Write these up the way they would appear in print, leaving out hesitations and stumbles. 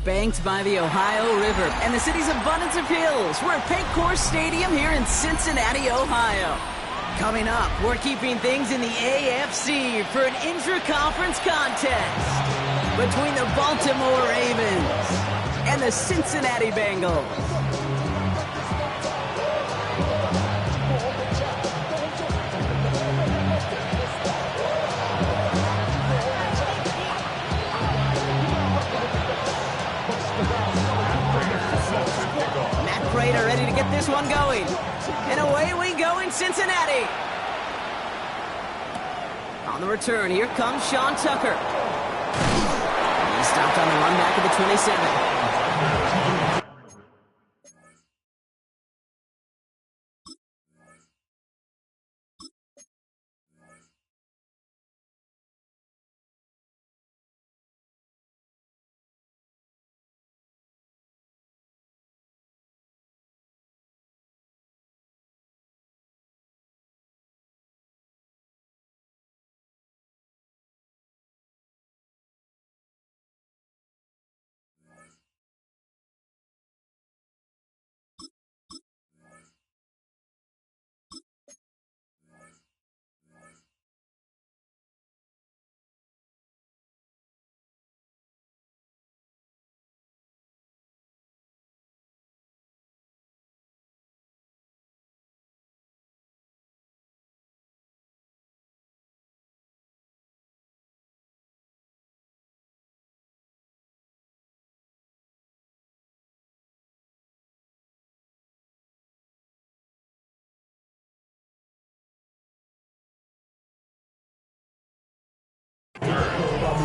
Banked by the Ohio River and the city's abundance of hills, we're at Paycor Stadium here in Cincinnati, Ohio. Coming up, we're keeping things in the AFC for an intra-conference contest between the Baltimore Ravens and the Cincinnati Bengals. Are ready to get this one going. And away we go in Cincinnati. On the return, here comes Sean Tucker. He stopped on the run back at the 27.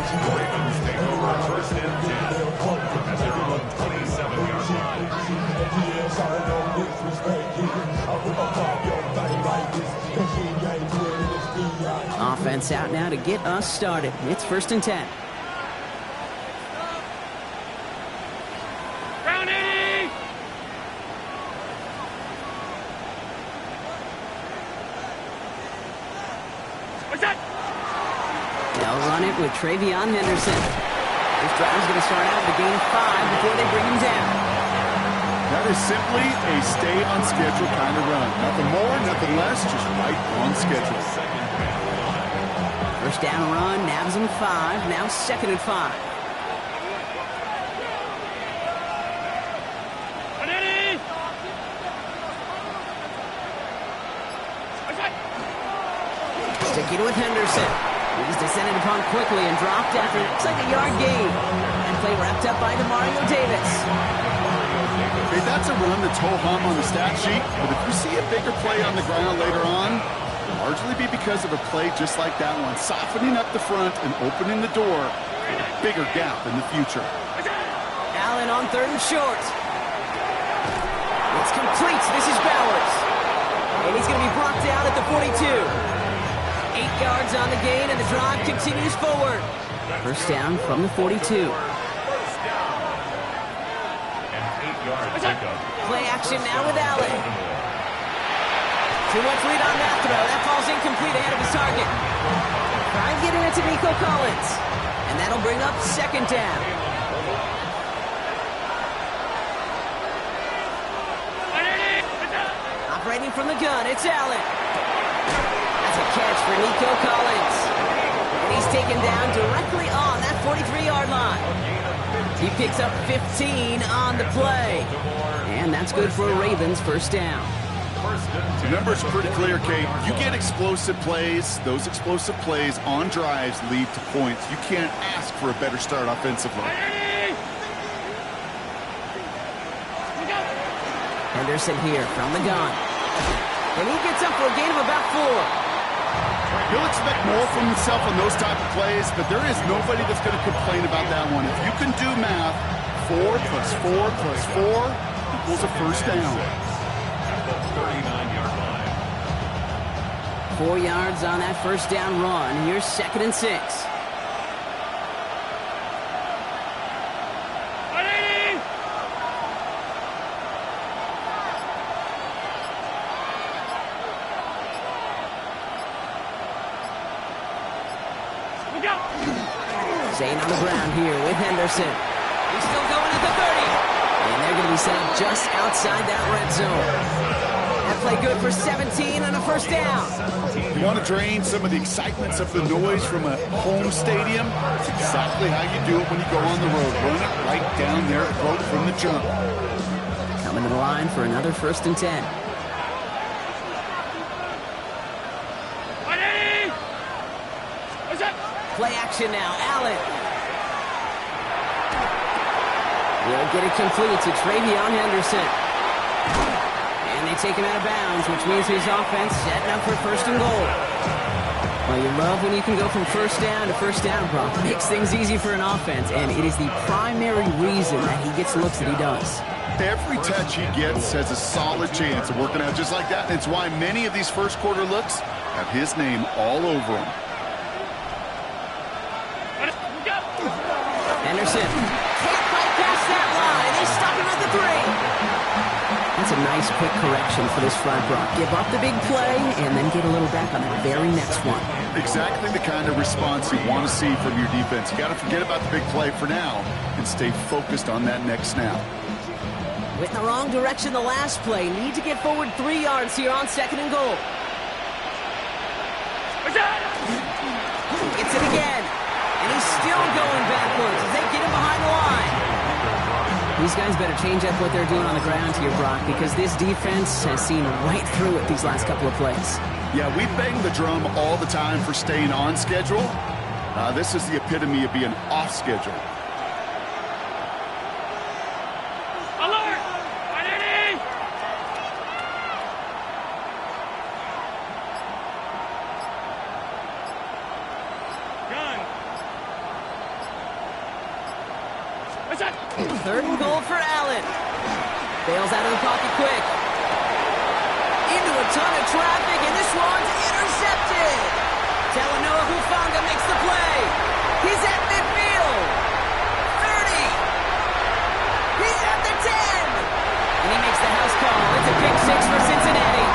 Ravens take over first and 10 at their own 27-yard line. Offense out now to get us started. It's first and 10. With Travion Henderson. This drive is going to start out with a gain of 5 before they bring him down. That is simply a stay on schedule kind of run. Nothing more, nothing less, just right on schedule. First down run, nabs him 5, now second and 5. Sticking with Henderson. He's descended upon quickly and dropped after looks like a yard gain. And play wrapped up by Mario Davis. Okay, that's a run that's ho-hum on the stat sheet, but if you see a bigger play on the ground later on, it'll largely be because of a play just like that one, softening up the front and opening the door for a bigger gap in the future. Allen on third and short. It's complete. This is Bowers. And he's going to be brought down at the 42. 8 yards on the gain, and the drive continues forward. First down from the 42. Play action now with Allen. Too much lead on that throw. That falls incomplete ahead of his target. Trying to get it to Nico Collins. And that'll bring up second down. Operating from the gun, it's Allen. That's a catch for Nico Collins. And he's taken down directly on that 43-yard line. He picks up 15 on the play. And that's good for a Ravens first down. The numbers are pretty clear, Kate. You get explosive plays. Those explosive plays on drives lead to points. You can't ask for a better start offensively. Henderson here from the gun. And he gets up for a gain of about 4. He'll expect more from himself on those type of plays, but there is nobody that's going to complain about that one. If you can do math, 4 plus 4 plus 4 equals a first down. 4 yards on that first down run. Here's second and 6. Staying on the ground here with Henderson. He's still going at the 30. And they're going to be set up just outside that red zone. That play good for 17 and a first down. You want to drain some of the excitements of the noise from a home stadium? It's exactly how you do it when you go on the road. Run it right down their throat from the jump. Coming to the line for another 1st and 10. Play action now, Allen. Will get it complete to Travion Henderson. And they take him out of bounds, which means his offense setting up for 1st and goal. Well, you love when you can go from 1st down to 1st down, Brock. Makes things easy for an offense, and it is the primary reason that he gets looks that he does. Every touch he gets has a solid chance of working out just like that. And it's why many of these first quarter looks have his name all over them. Henderson can't quite pass that line. They stop him at the 3. That's a nice quick correction for this front, Brock. Give up the big play and then get a little back on that very next one. Exactly the kind of response you want to see from your defense. You got to forget about the big play for now and stay focused on that next snap. Went in the wrong direction the last play. Need to get forward 3 yards here on 2nd and goal. Gets it again. And he's still going backwards as they get him behind the line. These guys better change up what they're doing on the ground here, Brock, because this defense has seen right through it these last couple of plays. Yeah, we bang the drum all the time for staying on schedule. This is the epitome of being off schedule. Alert! Identity! Gun! 3rd and goal for Allen. Bails out of the pocket quick. Into a ton of traffic, and this one's intercepted. Talanoa Hufanga makes the play. He's at midfield. 30. He's at the 10. And he makes the house call. It's a pick 6 for Cincinnati.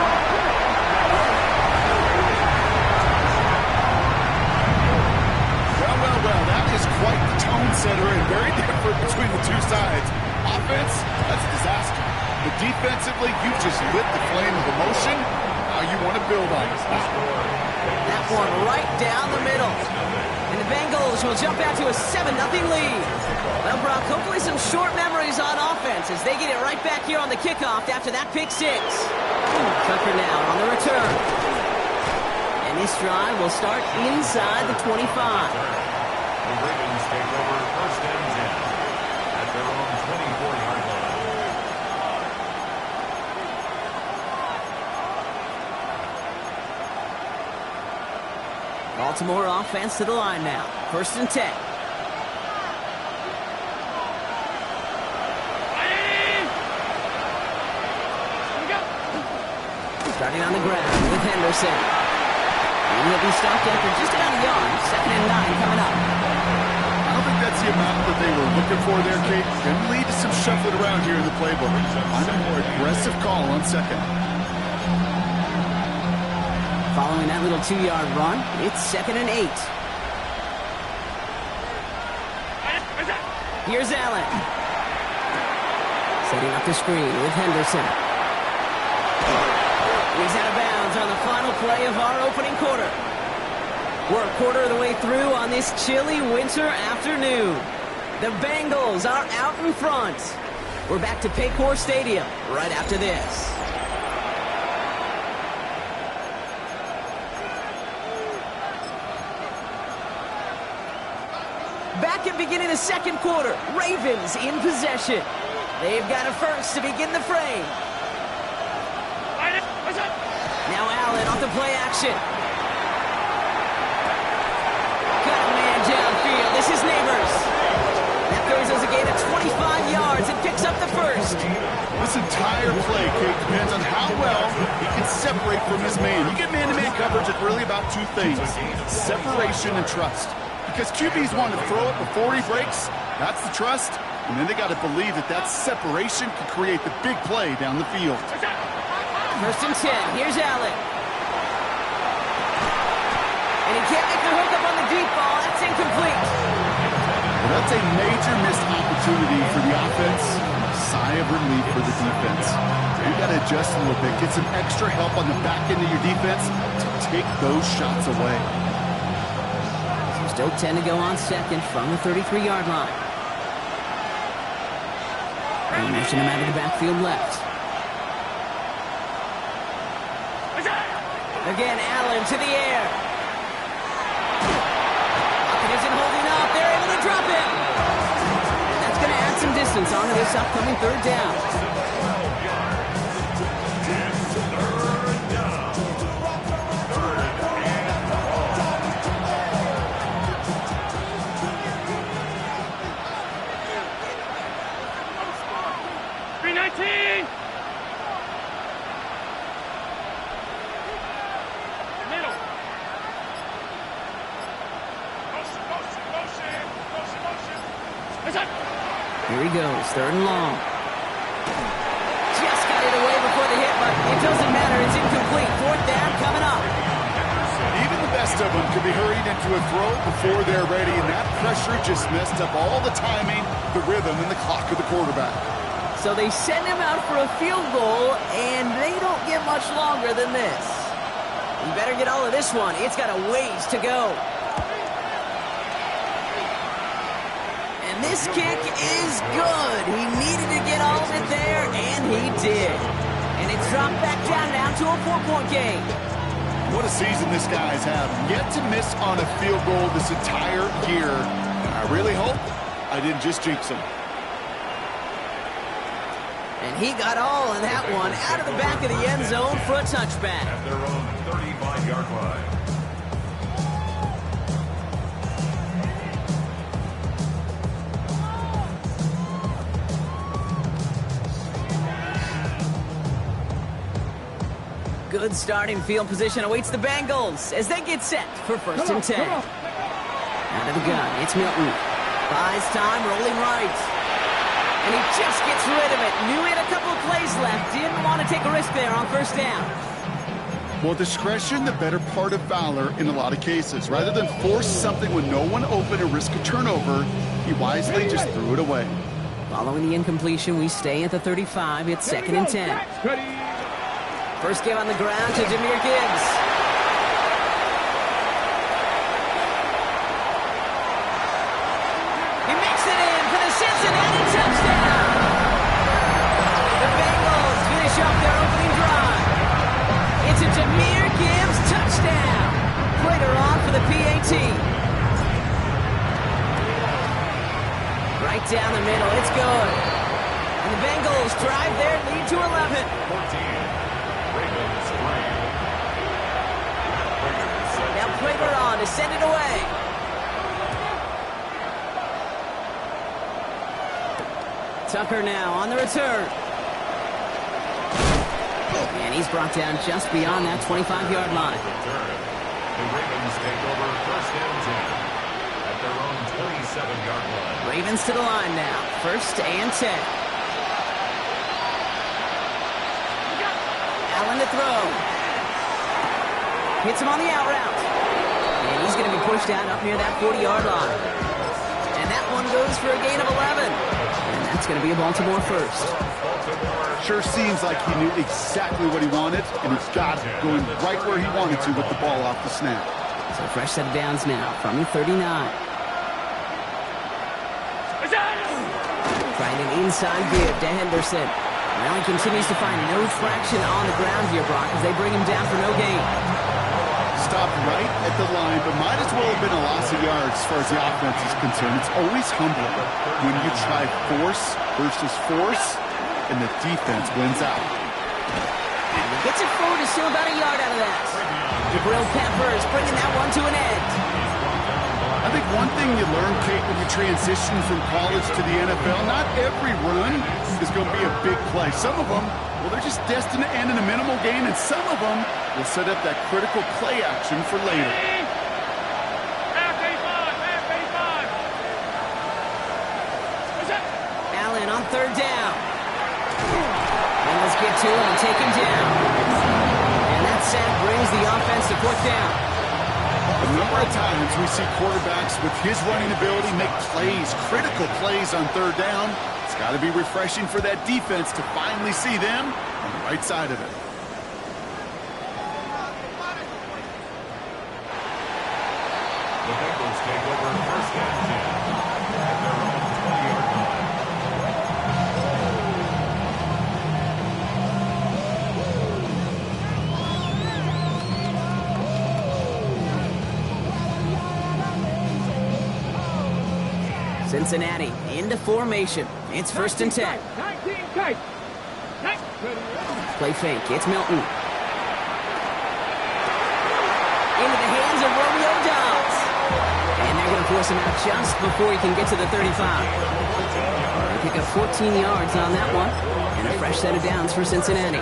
Well, that is quite the tone setter and very different between the two sides. Offense, that's a disaster. But defensively, you've just lit the flame of emotion. Now you want to build on it. That one right down the middle. And the Bengals will jump out to a 7-0 lead. Well, Brock, hopefully some short memories on offense as they get it right back here on the kickoff after that pick 6. Tucker now on the return. And this drive will start inside the 25. The Ravens take over 1st and 10 at their own 24-yard line. Baltimore offense to the line now. 1st and 10. Starting on the ground with Henderson. And he'll be stopped after just about a yard. 2nd and 9 coming up. I don't think that's the amount that they were looking for there, Kate. Can lead to some shuffling around here in the playbook. Find a more aggressive call on 2nd. Following that little 2-yard run, it's 2nd and 8. Here's Allen. Setting up the screen with Henderson. He's out of bounds on the final play of our opening quarter. We're a quarter of the way through on this chilly winter afternoon. The Bengals are out in front. We're back to Paycor Stadium right after this. Back at beginning the 2nd quarter, Ravens in possession. They've got a first to begin the frame. Now Allen off the play action. Got a man downfield. This is Neighbors. That throws us a gain of 25 yards and picks up the first. This entire play, Kate, depends on how well he can separate from his man. You get man-to-man coverage, it's really about 2 things. Separation and trust. Because QBs want to throw it before he breaks. That's the trust. And then they got to believe that that separation can create the big play down the field. 1st and 10. Here's Allen. And he can't make the hook up on the deep ball. That's incomplete. Well, that's a major missed opportunity for the offense. A sigh of relief for the defense. You've got to adjust a little bit. Get some extra help on the back end of your defense to take those shots away. So still 10 to go on second from the 33-yard line. They motion him out of the backfield left. Again, Allen to the air. Pocket isn't holding up. They're able to drop it. And that's going to add some distance onto this upcoming third down. Here he goes, third and long. Just got it away before the hit, but it doesn't matter. It's incomplete. Fourth down coming up. Even the best of them could be hurried into a throw before they're ready, and that pressure just messed up all the timing, the rhythm, and the clock of the quarterback. So they send him out for a field goal, and they don't get much longer than this. You better get all of this one. It's got a ways to go. And this kick is good. He needed to get all of it there, and he did. And it's dropped back down now to a 4-point game. What a season this guy's had. Yet to miss on a field goal this entire year. I really hope I didn't just jinx him. And he got all of that one out of the back of the end zone for a touchback. At their own 35-yard line. Good starting field position awaits the Bengals as they get set for first and 10. Out of the gun, it's Milton. Buys time, rolling right. And he just gets rid of it. Knew he had a couple of plays left. Didn't want to take a risk there on first down. Well, discretion, the better part of valor in a lot of cases. Rather than force something with no one open and risk a turnover, he wisely just threw it away. Following the incompletion, we stay at the 35. It's second and 10. First give on the ground to Jahmyr Gibbs. He makes it in for the Cincinnati touchdown. The Bengals finish off their opening drive. It's a Jahmyr Gibbs touchdown. Later on for the PAT. Right down the middle. It's good. And the Bengals drive their lead to 11. 14. Now Prater on to send it away. Tucker now on the return. And he's brought down just beyond that 25-yard line. The Ravens take over first and 10 at their own 27-yard line. Ravens to the line now. First and 10. Allen to throw. Hits him on the out route. And he's going to be pushed out up near that 40-yard line. And that one goes for a gain of 11. And that's going to be a Baltimore first. Sure seems like he knew exactly what he wanted, and he's got it going right where he wanted to with the ball off the snap. So fresh set of downs now from the 39. Trying an inside give to Henderson. Now he continues to find no traction on the ground here, Brock, as they bring him down for no gain. Stopped right at the line, but might as well have been a loss of yards as far as the offense is concerned. It's always humbling when you try force versus force, and the defense wins out. And he gets it forward to still about a yard out of that. Jabril Peppers bringing that one to an end. I think one thing you learn, Kate, when you transition from college to the NFL, not every run is going to be a big play. Some of them, well, they're just destined to end in a minimal gain, and some of them will set up that critical play action for later. Allen on third down. And let's get to him and take him down. And that sack brings the offense to fourth down. A number of times we see quarterbacks with his running ability make plays, critical plays on third down. It's got to be refreshing for that defense to finally see them on the right side of it. The Bengals take over first and 10 at their own 20-yard line. Cincinnati into formation. It's first and 10. 19 tight. Play fake. It's Milton. Into the hands of Romeo Dobbs. And they're going to force him out just before he can get to the 35. They pick up 14 yards on that one. And a fresh set of downs for Cincinnati.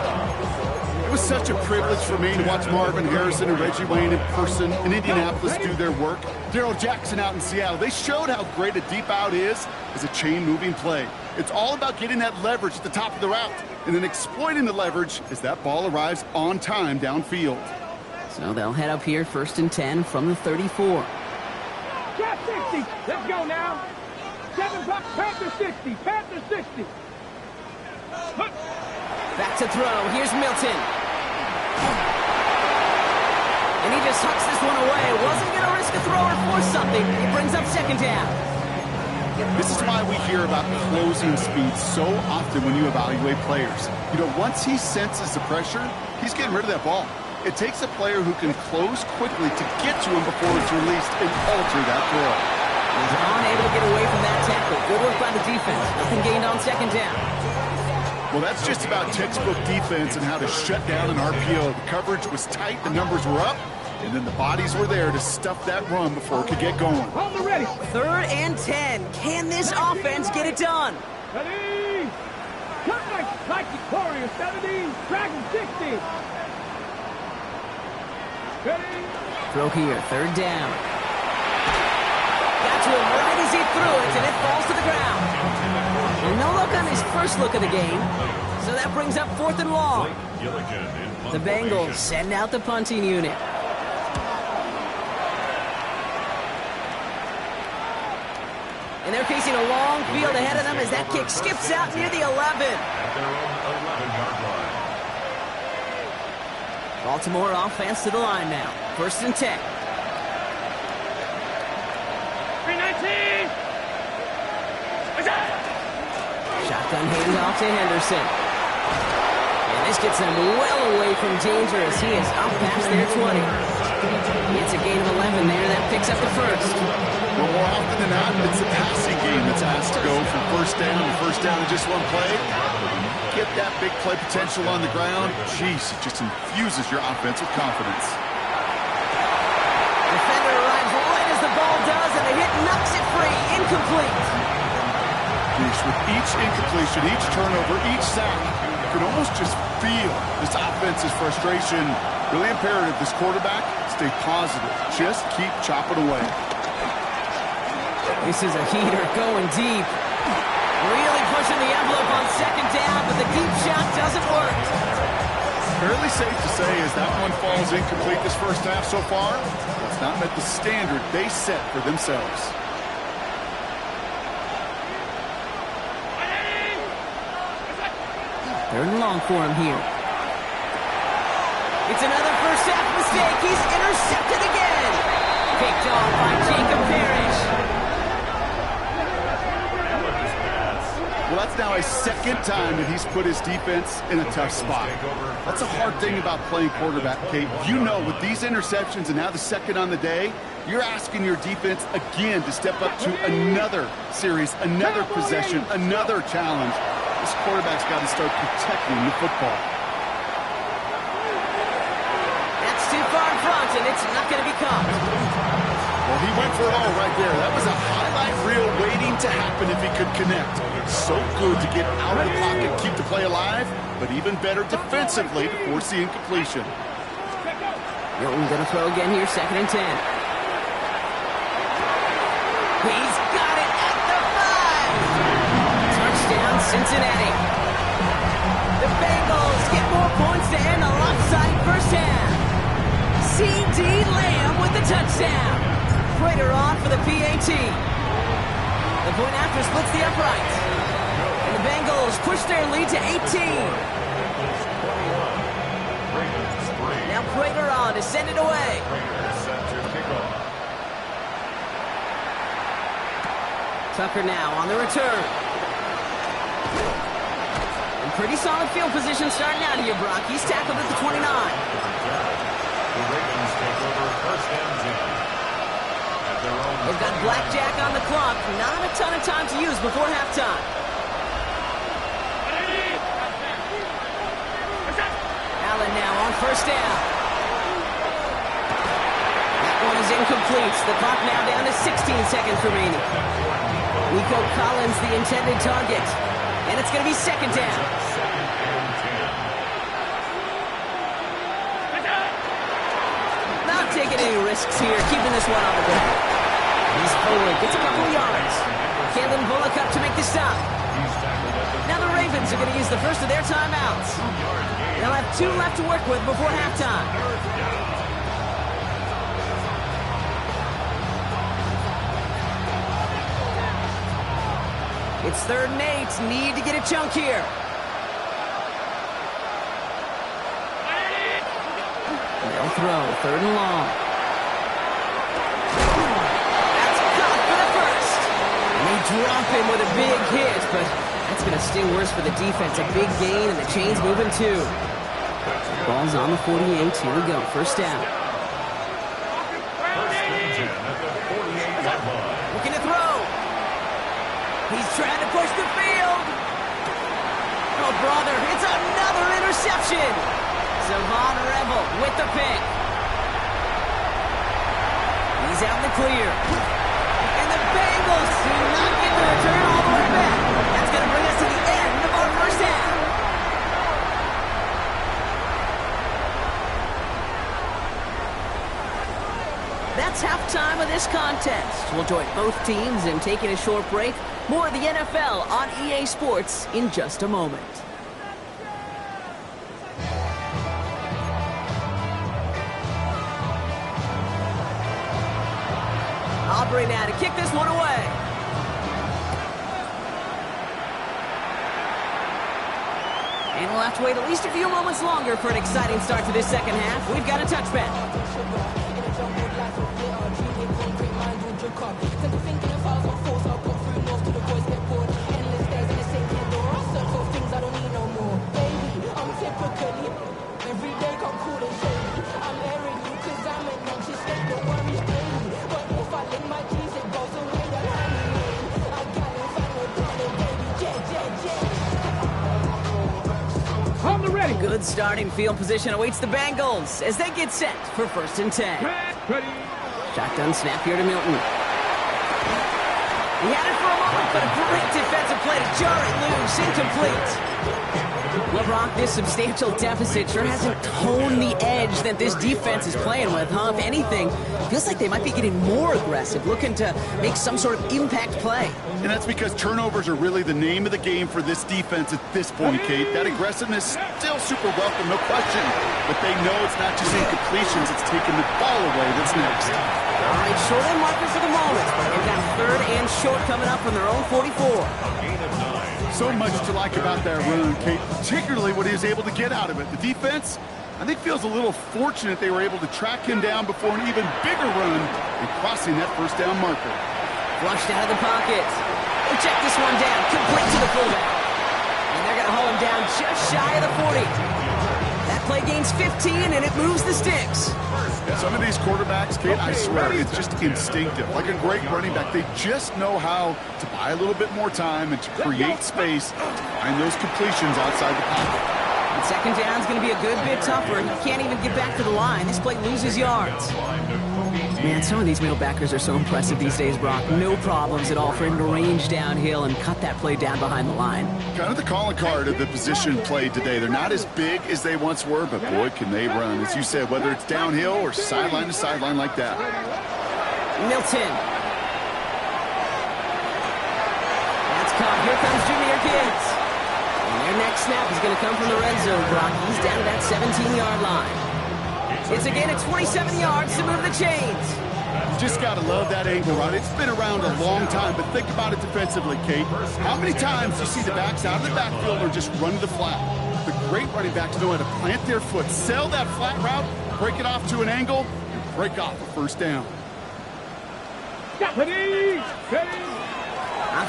It was such a privilege for me to watch Marvin Harrison and Reggie Wayne in person in Indianapolis do their work. Darrell Jackson out in Seattle. They showed how great a deep out is as a chain-moving play. It's all about getting that leverage at the top of the route and then exploiting the leverage as that ball arrives on time downfield. So they'll head up here first and 10 from the 34. Trap 60. Let's go now. 7 bucks. Panther 60. Panther 60. Back to throw. Here's Milton. And he just hucks this one away. Wasn't going to risk a throw or force something. He brings up second down. This is why we hear about closing speed so often when you evaluate players. You know, once he senses the pressure, he's getting rid of that ball. It takes a player who can close quickly to get to him before it's released and alter that throw. He's unable to get away from that tackle. Good work by the defense. Nothing gained on second down. Well, that's just about textbook defense and how to shut down an RPO. The coverage was tight, the numbers were up, and then the bodies were there to stuff that run before it could get going. Hold the ready. Third and 10. Can this offense get it done? Ready. Cut like the Warrior 70. Dragon 60. Ready. Throw here. Third down. Got to him right as he threw it, and it falls to the ground. And no look on his first look of the game. So that brings up fourth and long. The Bengals send out the punting unit. And they're facing a long field ahead of them as that kick skips out near the 11. At their own 11-yard line. Baltimore offense to the line now. First and 10. 319. Shotgun handoff to Henderson. And this gets them well away from danger as he is up past their 20. It's a gain of 11 there. That picks up the first. Well, more often than not, it's a passing game that's asked to go from first down to just one play. Get that big play potential on the ground. Jeez, it just infuses your offense with confidence. Defender arrives right as the ball does, and the hit knocks it free. Incomplete. With each incompletion, each turnover, each sack, you can almost just feel this offense's frustration. Really imperative, this quarterback, stay positive. Just keep chopping away. This is a heater going deep. Really pushing the envelope on second down, but the deep shot doesn't work. Fairly safe to say as that one falls incomplete this first half so far, it's not met the standard they set for themselves. Third and long for him here. It's another first half mistake. He's intercepted again. Picked off by Jacob Parrish. Well, that's now a second time that he's put his defense in a tough spot. That's a hard thing about playing quarterback, Kate. You know, with these interceptions and now the second on the day, you're asking your defense again to step up to another series, another possession, another challenge. This quarterback's got to start protecting the football. That's too far in front, and it's not going to be caught. Well, he went for it all right there. That was a highlight reel waiting to happen if he could connect. So good to get out of the pocket, keep the play alive, but even better defensively to force the incompletion. Milton going to throw again here, second and 10. He's got it at the 5. Touchdown, Cincinnati. The Bengals get more points to end a lopsided first half. TD Lamb with the touchdown. Prater on for the PAT. The point after splits the uprights. And the Bengals push their lead to 18. Now Prater on to send it away. Tucker now on the return. And pretty solid field position starting out here, Brock. He's tackled at the 29. The Ravens take over first and 10. At their own They've got blackjack on the clock. Not a ton of time to use before halftime. Allen now on first down. That one is incomplete. The clock now down to 16 seconds remaining. Nico Collins the intended target. And it's going to be second down. Not taking any risks here, keeping this one on the ground. He's forward, gets a couple of yards. Kalen Bullock up to make the stop. Now the Ravens are going to use the first of their timeouts. They'll have 2 left to work with before halftime. It's 3rd and 8. Need to get a chunk here. They'll throw. 3rd and long. That's caught for the first. And they drop him with a big hit, but that's going to sting worse for the defense. A big gain, and the chain's moving too. Ball's on the 48. Here we go. First down. Looking to throw. He's trying to push the field. Oh, brother, it's another interception. Savon Rebel with the pick. He's out in the clear. And the Bengals do not get the return all the way back. That's going to bring us to the end of our first half. That's halftime of this contest. We'll join both teams in taking a short break. More of the NFL on EA Sports in just a moment. Aubrey now to kick this one away. And we'll have to wait at least a few moments longer for an exciting start to this second half. We've got a touchback. Good starting field position awaits the Bengals as they get set for 1st and 10. Ready. Shotgun snap here to Milton. He had it for a moment, but a great defensive play to jar it loose, incomplete. LeBron, this substantial deficit sure hasn't toned the edge that this defense is playing with, huh? If anything, feels like they might be getting more aggressive, looking to make some sort of impact play. And that's because turnovers are really the name of the game for this defense at this point, Kate. That aggressiveness still super welcome, no question. But they know it's not just incompletions, it's taking the ball away that's next. All right, short end marker for the moment. They've got 3rd and short coming up from their own 44. So much to like about that run, Kate, particularly what he was able to get out of it. The defense, I think, feels a little fortunate they were able to track him down before an even bigger run and crossing that first down marker. Flushed out of the pocket. They'll check this one down, complete to the fullback. And they're going to haul him down just shy of the 40. That play gains 15, and it moves the sticks. Some of these quarterbacks, Kate, I swear, it's just instinctive. Like a great running back, they just know how to buy a little bit more time and to create space to find those completions outside the pocket. And second down's going to be a good bit tougher. He can't even get back to the line. This play loses yards. Man, some of these middle backers are so impressive these days, Brock. No problems at all for him to range downhill and cut that play down behind the line. Kind of the calling card of the position played today. They're not as big as they once were, but boy, can they run. As you said, whether it's downhill or sideline to sideline like that. Milton. That's caught. Here comes Junior Gibbs. And their next snap is going to come from the red zone, Brock. He's down to that 17-yard line. It's a gain of 27 yards to move the chains. You just got to love that angle, right? It's been around a long time, but think about it defensively, Kate. How many times do you see the backs out of the backfield or just run to the flat? The great running backs know how to plant their foot, sell that flat route, break it off to an angle, and break off a first down. On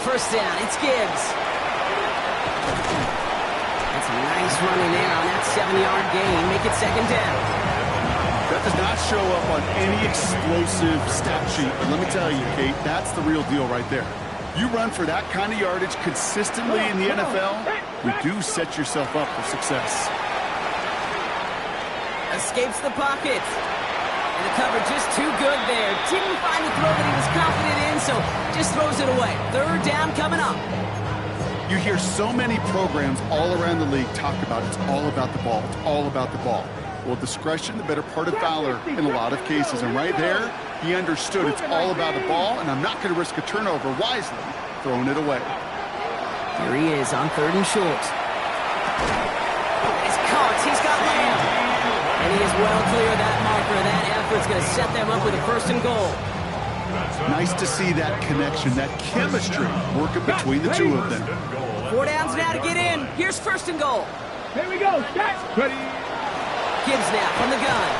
first down, it's Gibbs. That's a nice running there on that 7-yard gain. Make it second down. That does not show up on any explosive stat sheet, but let me tell you, Kate, that's the real deal right there. You run for that kind of yardage consistently in the NFL, you do set yourself up for success. Escapes the pocket. And the cover just too good there. Didn't find the throw that he was confident in, so just throws it away. Third down coming up. You hear so many programs all around the league talk about it's all about the ball. It's all about the ball. Well, discretion, the better part of valor in a lot of cases. And right there, he understood it's all about the ball, and I'm not going to risk a turnover wisely, throwing it away. Here he is on third and short. He's caught. He's got Lamb. And he is well clear of that marker. That effort's going to set them up with a first and goal. Nice to see that connection, that chemistry working between the two of them. 4 downs now to get in. Here's first and goal. Here we go. Start. Ready. Gibbs now from the gun.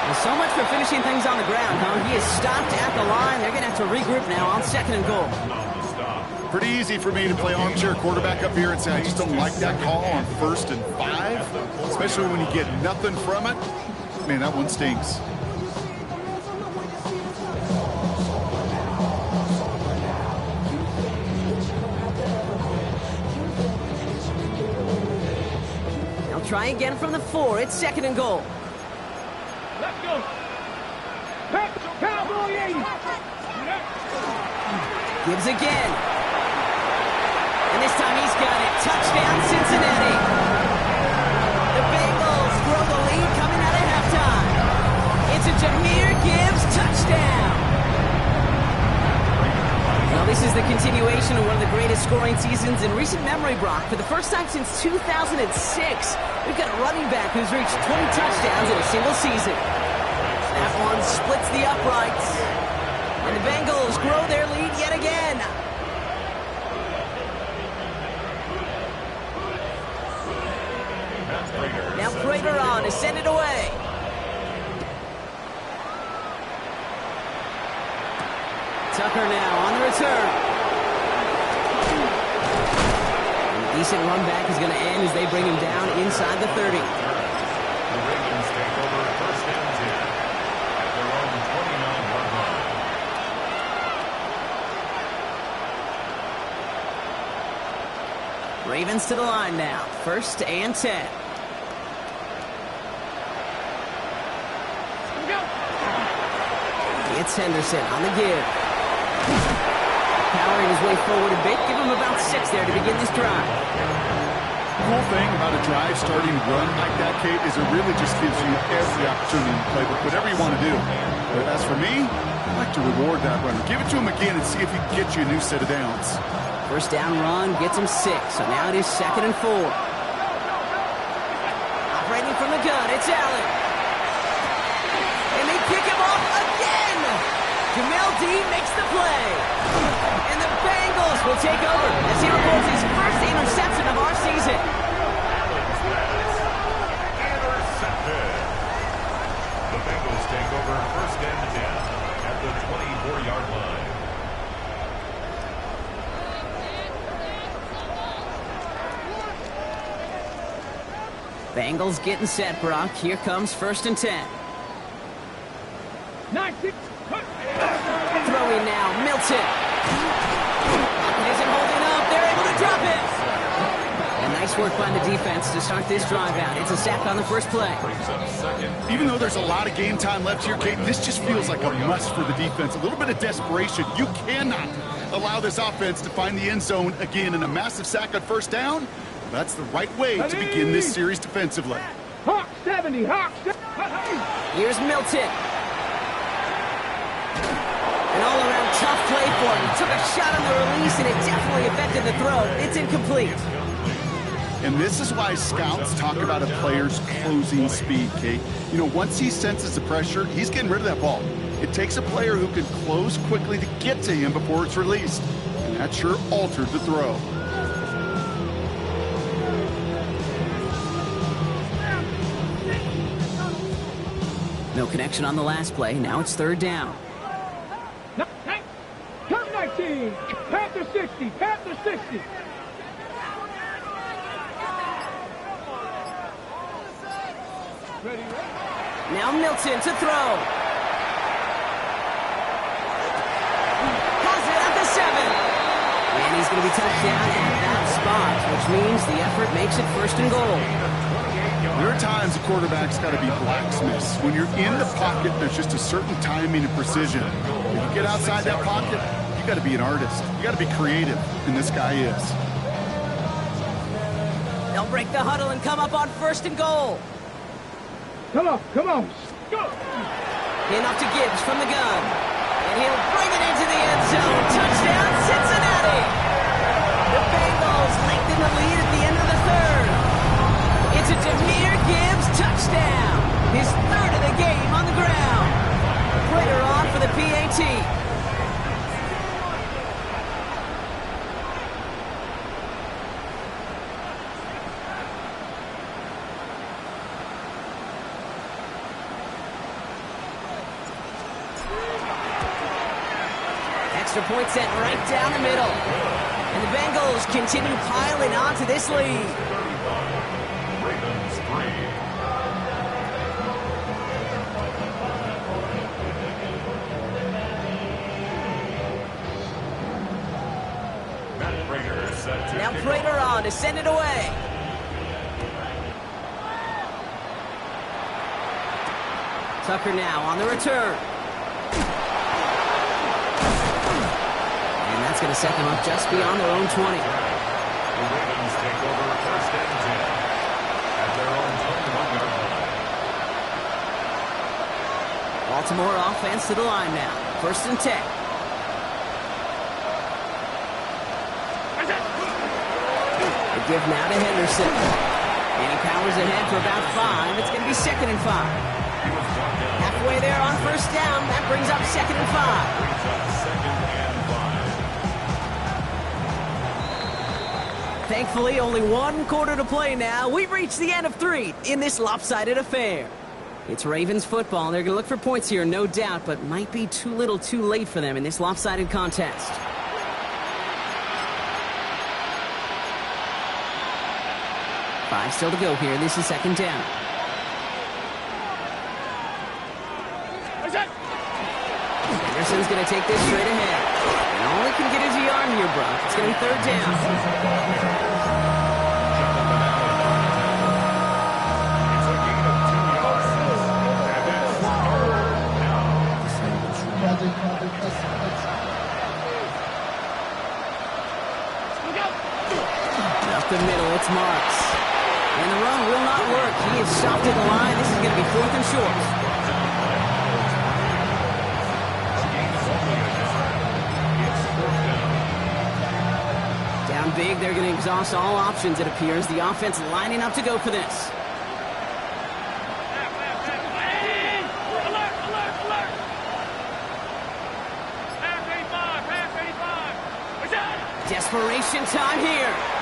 Well, so much for finishing things on the ground, huh? He is stopped at the line. They're going to have to regroup now on second and goal. Pretty easy for me to play armchair quarterback up here and say I just don't like that call on 1st and 5, especially when you get nothing from it. Man, that one stings. They'll try again from the 4. It's second and goal. Let's go. Cowboy 80. Gibbs again. And this time he's got it. Touchdown, Cincinnati. The Bengals grow the lead coming out of halftime. It's a Jahmyr Gibbs touchdown. Well, this is the continuation of one of the greatest scoring seasons in recent memory, Brock. For the first time since 2006, we've got a running back who's reached 20 touchdowns in a single season. That one splits the uprights. And the Bengals grow their lead yet again. Now Prater on to send it away. Tucker now on the return. And a decent run back is going to end as they bring him down inside the 30. The Ravens take over first and 10 at their own 29-yard line. Ravens to the line now. First and 10. It's Henderson on the give. Powering his way forward a bit. Give him about 6 there to begin this drive. The cool thing about a drive starting run like that, Kate, is it really just gives you every opportunity to play with whatever you want to do. But as for me, I like to reward that runner. Give it to him again and see if he can get you a new set of downs. First down run gets him 6. So now it is second and 4. Operating from the gun, it's Allen. And they pick him off again. Jamel Dean makes the play. And the Bengals will take over as he records his first interception of our season. Allen's pass intercepted. The Bengals take over first and 10 at the 24-yard line. Bengals getting set, Brock. Here comes first and 10. 90. Throwing now, Milton. Pocket isn't holding up. They're able to drop it. And nice work by the defense to start this drive out. It's a sack on the first play. Even though there's a lot of game time left here, Kate, this just feels like a must for the defense. A little bit of desperation. You cannot allow this offense to find the end zone again, in a massive sack on first down. That's the right way to begin this series defensively. Hawk 70. Hawk 70. Here's Milton. An all-around tough play for him. He took a shot on the release, and it definitely affected the throw. It's incomplete. And this is why scouts talk about a player's closing speed, Kate. You know, once he senses the pressure, he's getting rid of that ball. It takes a player who can close quickly to get to him before it's released. And that sure altered the throw. No connection on the last play. Now it's third down. Turn 19. Panther 60. Panther 60. Ready? Now Milton to throw. Has it at the 7. And he's going to be touched down at that spot, which means the effort makes it first and goal. There are times a quarterback's got to be blacksmiths. When you're in the pocket, there's just a certain timing and precision. If you get outside that pocket, you got to be an artist. You got to be creative, and this guy is. They'll break the huddle and come up on first and goal. Come on, come on. Go! Enough to Gibbs from the gun. And he'll bring it into the end zone. Touchdown, Cincinnati! The Bengals lengthen the lead at the end of the third. It's a Jahmyr Gibbs touchdown. His third of the game on the ground. Prater on for the PAT. Extra point set right down the middle. And the Bengals continue piling on to this lead. Ravens 3. Matt Prater set to Now kick Prater off. on to send it away. Tucker now on the return. And that's going to set them up just beyond their own 20. The Ravens take over first and 10 at their own 21-yard line. Baltimore offense to the line now. First and 10. The give now to Henderson. And he powers ahead for about 5. It's going to be second and 5. Halfway there on first down. That brings up second and 5. Thankfully, only one quarter to play now. We've reached the end of 3 in this lopsided affair. It's Ravens football, and they're going to look for points here, no doubt, but might be too little too late for them in this lopsided contest. Five still to go here. This is second down. Anderson's going to take this straight ahead. And all he can get is a yard here, bro. It's going to be third down. Up the middle, it's Marks. And the run will not work. He is stopped at the line. This is going to be fourth and short. Down big, they're going to exhaust all options, it appears. The offense lining up to go for this. Desperation time here.